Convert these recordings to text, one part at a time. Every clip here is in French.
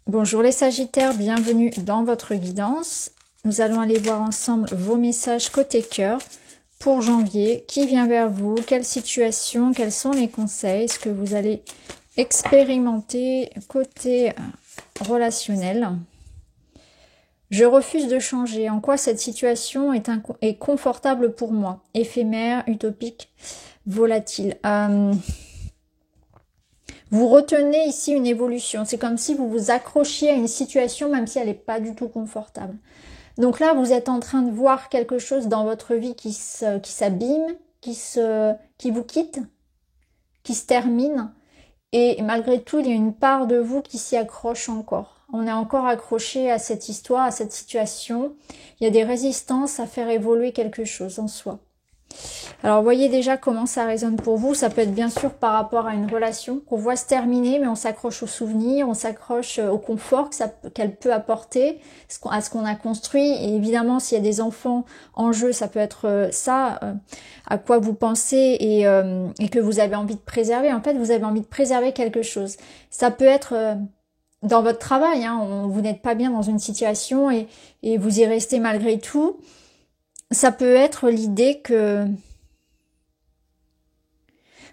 Bonjour les Sagittaires, bienvenue dans votre guidance. Nous allons aller voir ensemble vos messages côté cœur pour janvier. Qui vient vers vous? Quelle situation? Quels sont les conseils? Ce que vous allez expérimenter côté relationnel? Je refuse de changer. En quoi cette situation est confortable pour moi? Éphémère, utopique, volatile. Vous retenez ici une évolution. C'est comme si vous vous accrochiez à une situation même si elle n'est pas du tout confortable. Donc là, vous êtes en train de voir quelque chose dans votre vie qui s'abîme, qui vous quitte, qui se termine. Et malgré tout, il y a une part de vous qui s'y accroche encore. On est encore accroché à cette histoire, à cette situation. Il y a des résistances à faire évoluer quelque chose en soi. Alors, voyez déjà comment ça résonne pour vous. Ça peut être bien sûr par rapport à une relation qu'on voit se terminer, mais on s'accroche aux souvenirs, on s'accroche au confort qu'elle peut apporter, à ce qu'on a construit. Et évidemment, s'il y a des enfants en jeu, ça peut être ça, à quoi vous pensez et que vous avez envie de préserver. En fait, vous avez envie de préserver quelque chose. Ça peut être dans votre travail, hein, vous n'êtes pas bien dans une situation et vous y restez malgré tout. Ça peut être l'idée que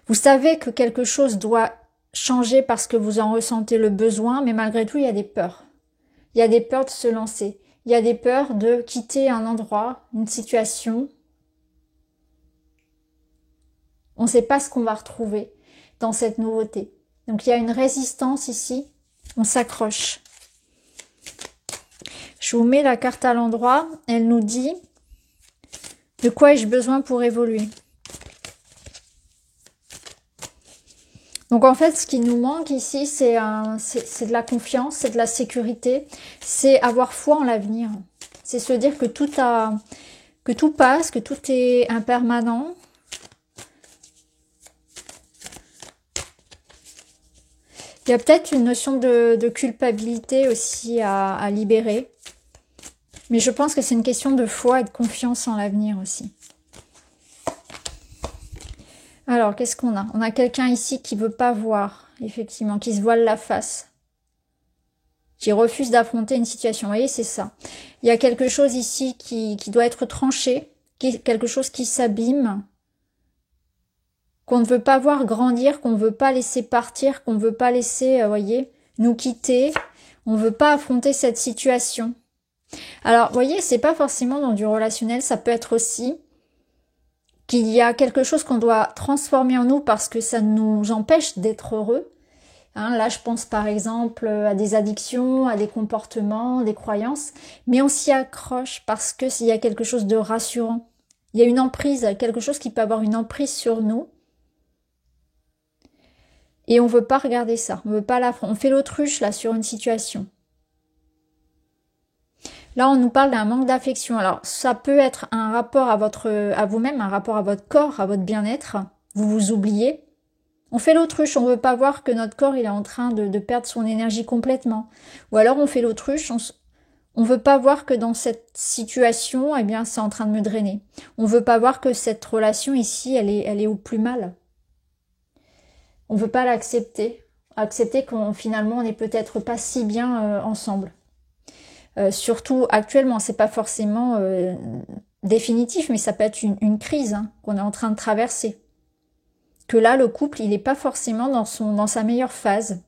vous savez que quelque chose doit changer parce que vous en ressentez le besoin, mais malgré tout, il y a des peurs. Il y a des peurs de se lancer. Il y a des peurs de quitter un endroit, une situation. On ne sait pas ce qu'on va retrouver dans cette nouveauté. Donc il y a une résistance ici. On s'accroche. Je vous mets la carte à l'endroit. Elle nous dit de quoi ai-je besoin pour évoluer. Donc en fait, ce qui nous manque ici, c'est de la confiance, c'est de la sécurité, c'est avoir foi en l'avenir. C'est se dire que tout passe, que tout est impermanent. Il y a peut-être une notion de culpabilité aussi à libérer. Mais je pense que c'est une question de foi et de confiance en l'avenir aussi. Alors, qu'est-ce qu'on a? On a quelqu'un ici qui veut pas voir, effectivement, qui se voile la face, qui refuse d'affronter une situation. Vous voyez, c'est ça. Il y a quelque chose ici qui doit être tranché, quelque chose qui s'abîme, qu'on ne veut pas voir grandir, qu'on ne veut pas laisser partir, qu'on ne veut pas laisser, voyez, nous quitter. On ne veut pas affronter cette situation. Alors, vous voyez, c'est pas forcément dans du relationnel, ça peut être aussi qu'il y a quelque chose qu'on doit transformer en nous parce que ça nous empêche d'être heureux. Hein, là, je pense par exemple à des addictions, à des comportements, des croyances, mais on s'y accroche parce que s'il y a quelque chose de rassurant. Il y a une emprise, quelque chose qui peut avoir une emprise sur nous. Et on veut pas regarder ça, on veut pas l'affronter. On fait l'autruche là sur une situation. Là, on nous parle d'un manque d'affection. Alors, ça peut être un rapport à vous-même, un rapport à votre corps, à votre bien-être. Vous vous oubliez. On fait l'autruche, on veut pas voir que notre corps il est en train de perdre son énergie complètement. Ou alors on fait l'autruche, on veut pas voir que dans cette situation, eh bien, c'est en train de me drainer. On veut pas voir que cette relation ici, elle est au plus mal. On veut pas l'accepter. Accepter qu'on finalement on n'est peut-être pas si bien ensemble. Surtout actuellement, c'est pas forcément définitif, mais ça peut être une crise qu'on est en train de traverser. Que là, le couple, il n'est pas forcément dans sa meilleure phase.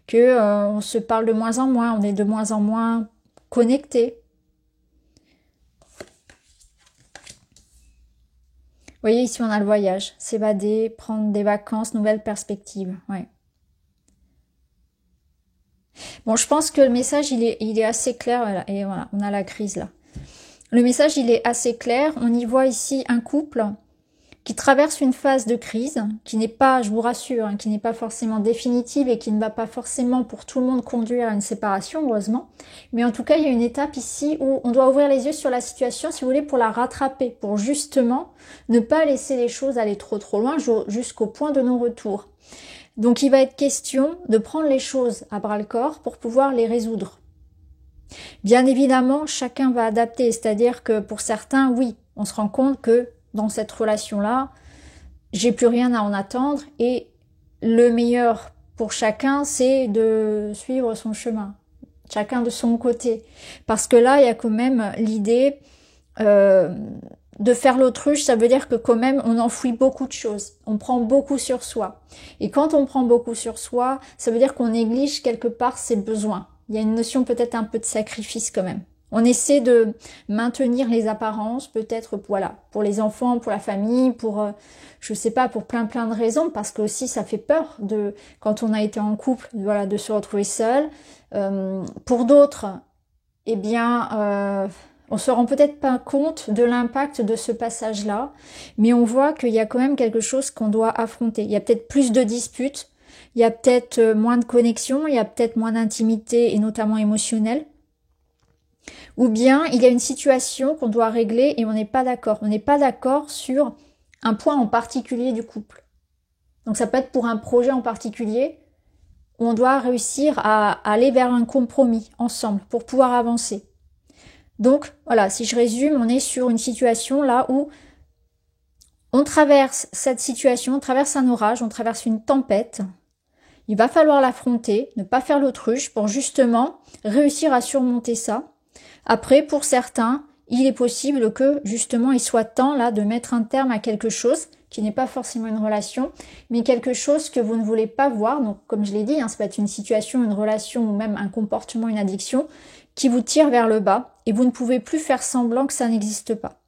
Que on se parle de moins en moins, on est de moins en moins connectés. Vous voyez, ici, on a le voyage. S'évader, prendre des vacances, nouvelles perspectives. Ouais. Bon, je pense que le message, il est assez clair. Voilà. Et voilà, on a la crise là. Le message, il est assez clair. On y voit ici un couple qui traverse une phase de crise, qui n'est pas, je vous rassure, qui n'est pas forcément définitive et qui ne va pas forcément pour tout le monde conduire à une séparation, heureusement. Mais en tout cas, il y a une étape ici où on doit ouvrir les yeux sur la situation, si vous voulez, pour la rattraper, pour justement ne pas laisser les choses aller trop loin jusqu'au point de non-retour. Donc il va être question de prendre les choses à bras-le-corps pour pouvoir les résoudre. Bien évidemment, chacun va adapter, c'est-à-dire que pour certains, oui, on se rend compte que dans cette relation-là, j'ai plus rien à en attendre et le meilleur pour chacun, c'est de suivre son chemin. chacun de son côté. Parce que là, il y a quand même l'idée de faire l'autruche, ça veut dire que quand même on enfouit beaucoup de choses, on prend beaucoup sur soi. Et quand on prend beaucoup sur soi, ça veut dire qu'on néglige quelque part ses besoins. Il y a une notion peut-être un peu de sacrifice quand même. On essaie de maintenir les apparences, peut-être voilà, pour les enfants, pour la famille, pour je sais pas, pour plein de raisons, parce que aussi ça fait peur de quand on a été en couple, voilà, de se retrouver seul. Pour d'autres, eh bien on se rend peut-être pas compte de l'impact de ce passage-là, mais on voit qu'il y a quand même quelque chose qu'on doit affronter. Il y a peut-être plus de disputes, il y a peut-être moins de connexion, il y a peut-être moins d'intimité et notamment émotionnelle. Ou bien il y a une situation qu'on doit régler et on n'est pas d'accord. On n'est pas d'accord sur un point en particulier du couple. Donc ça peut être pour un projet en particulier où on doit réussir à aller vers un compromis ensemble pour pouvoir avancer. Donc voilà, si je résume, on est sur une situation là où on traverse cette situation, on traverse un orage, on traverse une tempête. Il va falloir l'affronter, ne pas faire l'autruche pour justement réussir à surmonter ça. Après, pour certains, il est possible que justement il soit temps là de mettre un terme à quelque chose qui n'est pas forcément une relation, mais quelque chose que vous ne voulez pas voir. Donc comme je l'ai dit, ça peut être une situation, une relation ou même un comportement, une addiction qui vous tire vers le bas et vous ne pouvez plus faire semblant que ça n'existe pas.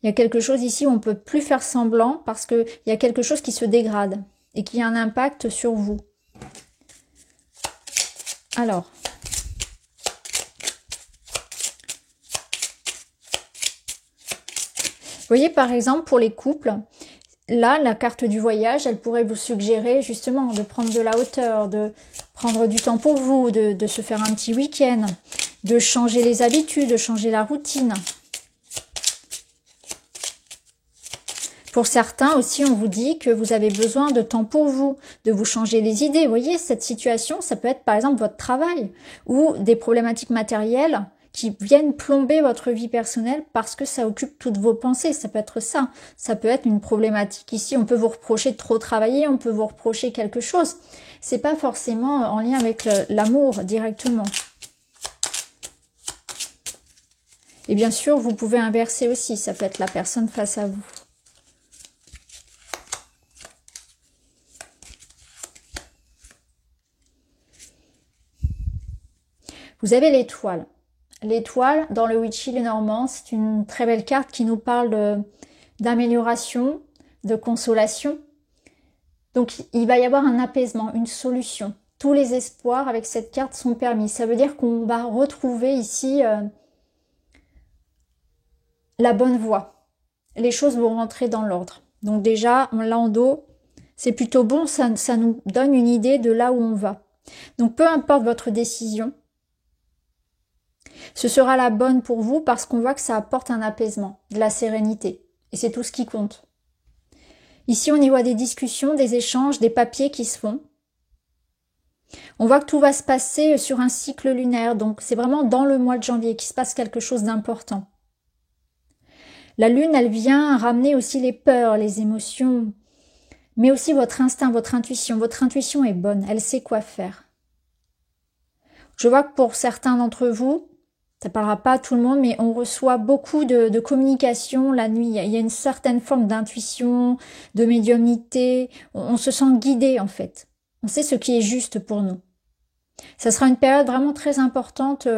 Il y a quelque chose ici où on ne peut plus faire semblant parce qu'il y a quelque chose qui se dégrade et qui a un impact sur vous. Alors, vous voyez par exemple pour les couples, là la carte du voyage, elle pourrait vous suggérer justement de prendre de la hauteur, de prendre du temps pour vous, de se faire un petit week-end, de changer les habitudes, de changer la routine. Pour certains aussi, on vous dit que vous avez besoin de temps pour vous, de vous changer les idées. Vous voyez, cette situation, ça peut être par exemple votre travail ou des problématiques matérielles qui viennent plomber votre vie personnelle parce que ça occupe toutes vos pensées. Ça peut être ça. Ça peut être une problématique ici. On peut vous reprocher de trop travailler, on peut vous reprocher quelque chose. C'est pas forcément en lien avec l'amour directement. Et bien sûr, vous pouvez inverser aussi. Ça peut être la personne face à vous. Vous avez l'étoile. L'étoile, dans le Witchy Lenormand, c'est une très belle carte qui nous parle d'amélioration, de consolation. Donc, il va y avoir un apaisement, une solution. Tous les espoirs avec cette carte sont permis. Ça veut dire qu'on va retrouver ici la bonne voie. Les choses vont rentrer dans l'ordre. Donc déjà, on l'a en dos. C'est plutôt bon, ça nous donne une idée de là où on va. Donc, peu importe votre décision, ce sera la bonne pour vous parce qu'on voit que ça apporte un apaisement, de la sérénité. Et c'est tout ce qui compte. Ici, on y voit des discussions, des échanges, des papiers qui se font. On voit que tout va se passer sur un cycle lunaire. Donc, c'est vraiment dans le mois de janvier qu'il se passe quelque chose d'important. La lune, elle vient ramener aussi les peurs, les émotions, mais aussi votre instinct, votre intuition. Votre intuition est bonne, elle sait quoi faire. Je vois que pour certains d'entre vous, ça parlera pas à tout le monde, mais on reçoit beaucoup de communication la nuit. Il y a une certaine forme d'intuition, de médiumnité. On se sent guidé en fait. On sait ce qui est juste pour nous. Ça sera une période vraiment très importante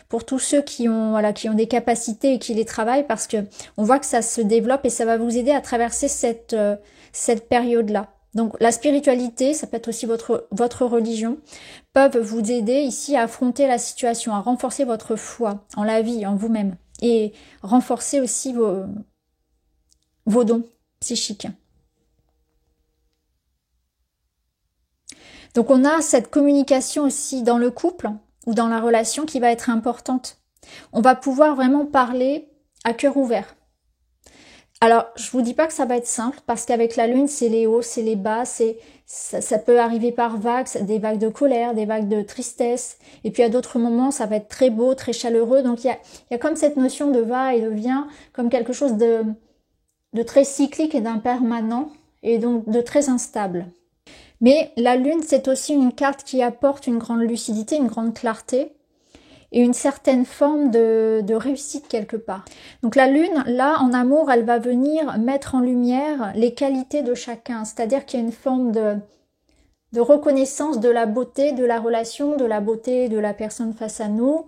pour tous ceux qui ont des capacités et qui les travaillent parce que on voit que ça se développe et ça va vous aider à traverser cette période-là. Donc la spiritualité, ça peut être aussi votre religion, peuvent vous aider ici à affronter la situation, à renforcer votre foi en la vie, en vous-même et renforcer aussi vos dons psychiques. Donc on a cette communication aussi dans le couple ou dans la relation qui va être importante. On va pouvoir vraiment parler à cœur ouvert. Alors, je vous dis pas que ça va être simple parce qu'avec la lune, c'est les hauts, c'est les bas, ça peut arriver par vagues, des vagues de colère, des vagues de tristesse. Et puis à d'autres moments, ça va être très beau, très chaleureux. Donc il y a comme cette notion de va et de vient, comme quelque chose de très cyclique et d'impermanent et donc de très instable. Mais la lune, c'est aussi une carte qui apporte une grande lucidité, une grande clarté et une certaine forme de réussite quelque part. Donc la lune, là, en amour, elle va venir mettre en lumière les qualités de chacun. C'est-à-dire qu'il y a une forme de reconnaissance de la beauté de la relation, de la beauté de la personne face à nous.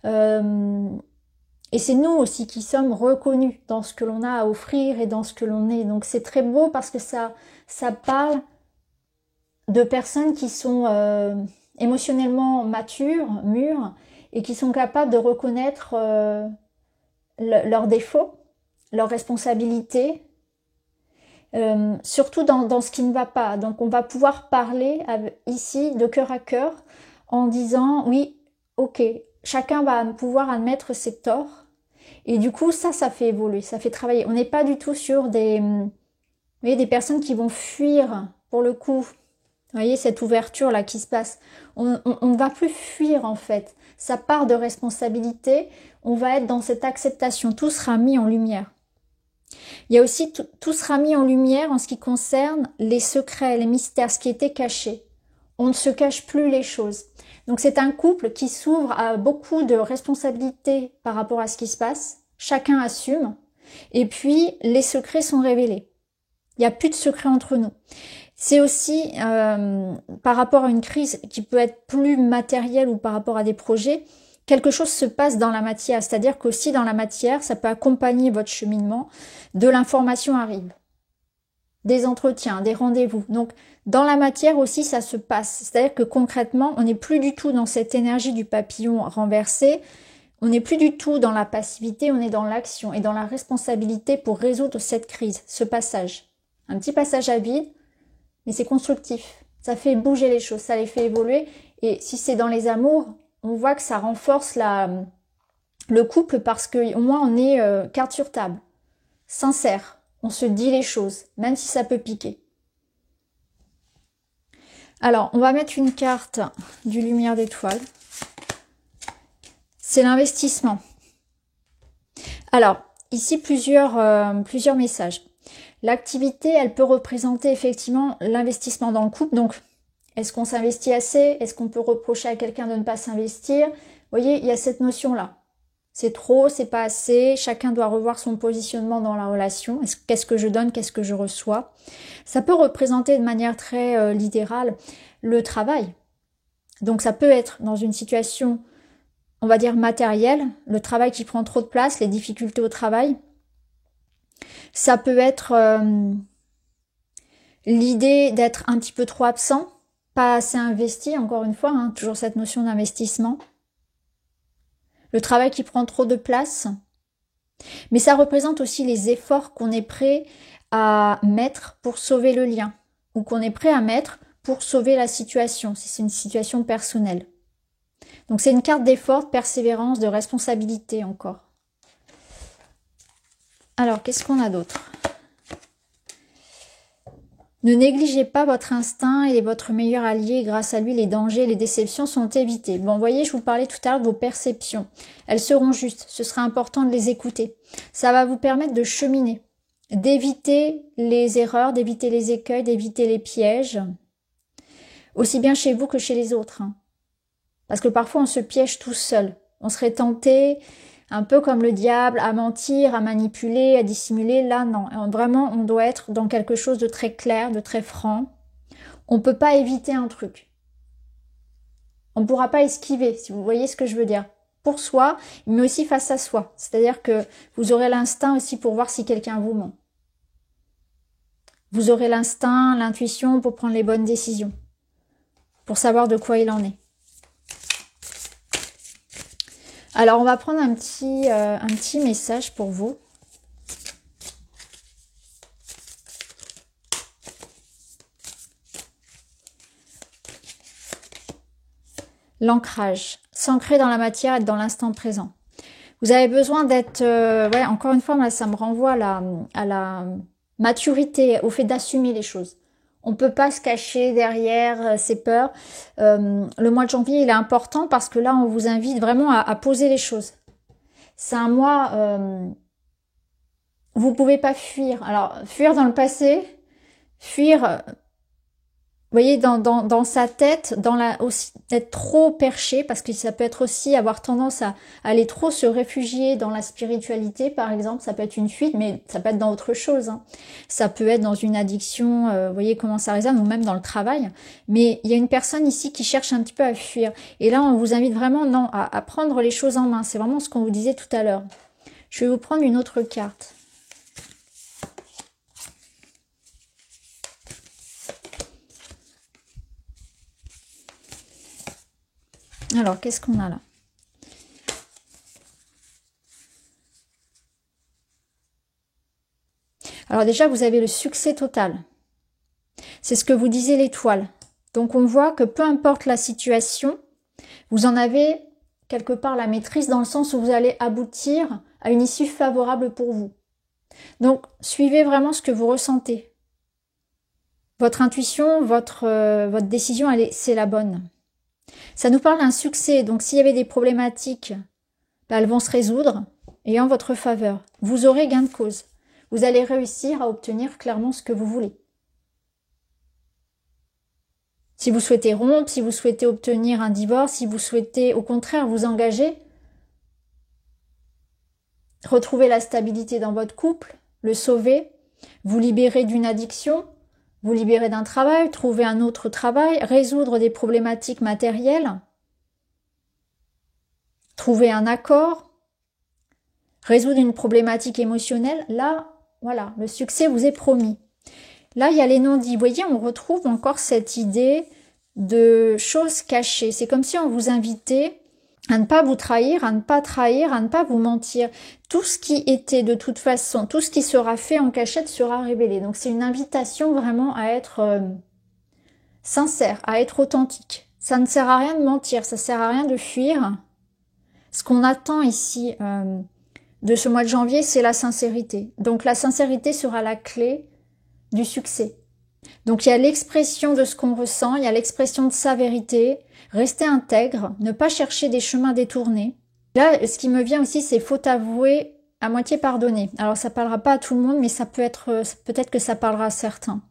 Et c'est nous aussi qui sommes reconnus dans ce que l'on a à offrir et dans ce que l'on est. Donc c'est très beau parce que ça parle de personnes qui sont émotionnellement matures, mûres, et qui sont capables de reconnaître leurs défauts, leurs responsabilités, surtout dans ce qui ne va pas. Donc on va pouvoir parler ici de cœur à cœur en disant oui, ok, chacun va pouvoir admettre ses torts. Et du coup, ça fait évoluer, ça fait travailler. On n'est pas du tout sur des personnes qui vont fuir, pour le coup. Vous voyez, cette ouverture-là qui se passe. On ne va plus fuir, en fait. Ça part de responsabilité. On va être dans cette acceptation. Tout sera mis en lumière. Il y a aussi, tout sera mis en lumière en ce qui concerne les secrets, les mystères, ce qui était caché. On ne se cache plus les choses. Donc c'est un couple qui s'ouvre à beaucoup de responsabilités par rapport à ce qui se passe. Chacun assume. Et puis, les secrets sont révélés. Il n'y a plus de secrets entre nous. C'est aussi, par rapport à une crise qui peut être plus matérielle ou par rapport à des projets, quelque chose se passe dans la matière. C'est-à-dire qu'aussi dans la matière, ça peut accompagner votre cheminement. De l'information arrive. Des entretiens, des rendez-vous. Donc, dans la matière aussi, ça se passe. C'est-à-dire que concrètement, on n'est plus du tout dans cette énergie du papillon renversé. On n'est plus du tout dans la passivité, on est dans l'action et dans la responsabilité pour résoudre cette crise, ce passage. Un petit passage à vide, mais c'est constructif. Ça fait bouger les choses, ça les fait évoluer. Et si c'est dans les amours, on voit que ça renforce le couple parce qu'au moins on est carte sur table, sincère. On se dit les choses, même si ça peut piquer. Alors, on va mettre une carte du Lumière d'étoile. C'est l'investissement. Alors, ici, plusieurs messages. L'activité, elle peut représenter effectivement l'investissement dans le couple. Donc, est-ce qu'on s'investit assez? Est-ce qu'on peut reprocher à quelqu'un de ne pas s'investir? Vous voyez, il y a cette notion-là. C'est trop, c'est pas assez, chacun doit revoir son positionnement dans la relation. Qu'est-ce que je donne, qu'est-ce que je reçois? Ça peut représenter de manière très littérale le travail. Donc ça peut être dans une situation, on va dire matérielle, le travail qui prend trop de place, les difficultés au travail. Ça peut être l'idée d'être un petit peu trop absent, pas assez investi, encore une fois, hein, toujours cette notion d'investissement. Le travail qui prend trop de place. Mais ça représente aussi les efforts qu'on est prêt à mettre pour sauver le lien ou qu'on est prêt à mettre pour sauver la situation, si c'est une situation personnelle. Donc c'est une carte d'effort, de persévérance, de responsabilité encore. Alors, qu'est-ce qu'on a d'autre? Ne négligez pas votre instinct, il est votre meilleur allié. Grâce à lui, les dangers, les déceptions sont évités. Bon, vous voyez, je vous parlais tout à l'heure de vos perceptions. Elles seront justes. Ce sera important de les écouter. Ça va vous permettre de cheminer, d'éviter les erreurs, d'éviter les écueils, d'éviter les pièges. Aussi bien chez vous que chez les autres. Hein. Parce que parfois, on se piège tout seul. On serait tenté, un peu comme le diable, à mentir, à manipuler, à dissimuler. Là, non. Vraiment, on doit être dans quelque chose de très clair, de très franc. On ne peut pas éviter un truc. On ne pourra pas esquiver, si vous voyez ce que je veux dire. Pour soi, mais aussi face à soi. C'est-à-dire que vous aurez l'instinct aussi pour voir si quelqu'un vous ment. Vous aurez l'instinct, l'intuition pour prendre les bonnes décisions. Pour savoir de quoi il en est. Alors, on va prendre un petit message pour vous. L'ancrage. S'ancrer dans la matière, être dans l'instant présent. Vous avez besoin d'être... encore une fois, moi, ça me renvoie à la maturité, au fait d'assumer les choses. On ne peut pas se cacher derrière ses peurs. Le mois de janvier, il est important parce que là, on vous invite vraiment à poser les choses. C'est un mois... vous ne pouvez pas fuir. Alors, fuir dans le passé, fuir... vous voyez, dans sa tête, aussi être trop perché, parce que ça peut être aussi avoir tendance à aller trop se réfugier dans la spiritualité, par exemple. Ça peut être une fuite, mais ça peut être dans autre chose, hein. Ça peut être dans une addiction, vous voyez comment ça résonne, ou même dans le travail. Mais il y a une personne ici qui cherche un petit peu à fuir. Et là, on vous invite vraiment, non, à prendre les choses en main. C'est vraiment ce qu'on vous disait tout à l'heure. Je vais vous prendre une autre carte. Alors, qu'est-ce qu'on a là? Alors déjà, vous avez le succès total. C'est ce que vous disait l'étoile. Donc on voit que peu importe la situation, vous en avez quelque part la maîtrise dans le sens où vous allez aboutir à une issue favorable pour vous. Donc suivez vraiment ce que vous ressentez. Votre intuition, votre décision, c'est la bonne. Ça nous parle d'un succès, donc s'il y avait des problématiques, elles vont se résoudre et en votre faveur. Vous aurez gain de cause. Vous allez réussir à obtenir clairement ce que vous voulez. Si vous souhaitez rompre, si vous souhaitez obtenir un divorce, si vous souhaitez au contraire vous engager, retrouver la stabilité dans votre couple, le sauver, vous libérer d'une addiction, vous libérer d'un travail, trouver un autre travail, résoudre des problématiques matérielles, trouver un accord, résoudre une problématique émotionnelle, là, voilà, le succès vous est promis. Là, il y a les non-dits. Vous voyez, on retrouve encore cette idée de choses cachées. C'est comme si on vous invitait à ne pas vous trahir, à ne pas trahir, à ne pas vous mentir. Tout ce qui était de toute façon, tout ce qui sera fait en cachette sera révélé. Donc c'est une invitation vraiment à être sincère, à être authentique. Ça ne sert à rien de mentir, ça ne sert à rien de fuir. Ce qu'on attend ici de ce mois de janvier, c'est la sincérité. Donc la sincérité sera la clé du succès. Donc il y a l'expression de ce qu'on ressent, il y a l'expression de sa vérité, rester intègre, ne pas chercher des chemins détournés. Là, ce qui me vient aussi, c'est faute avouée, à moitié pardonnée. Alors ça parlera pas à tout le monde, mais ça peut être, peut-être que ça parlera à certains.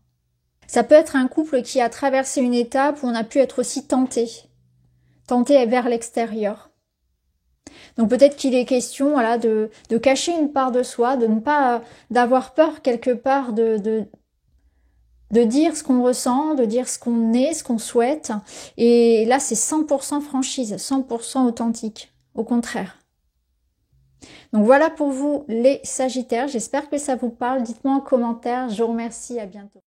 Ça peut être un couple qui a traversé une étape où on a pu être aussi tenté vers l'extérieur. Donc peut-être qu'il est question, voilà, de cacher une part de soi, de ne pas, d'avoir peur quelque part de dire ce qu'on ressent, de dire ce qu'on est, ce qu'on souhaite. Et là, c'est 100% franchise, 100% authentique. Au contraire. Donc voilà pour vous les Sagittaires. J'espère que ça vous parle. Dites-moi en commentaire. Je vous remercie. À bientôt.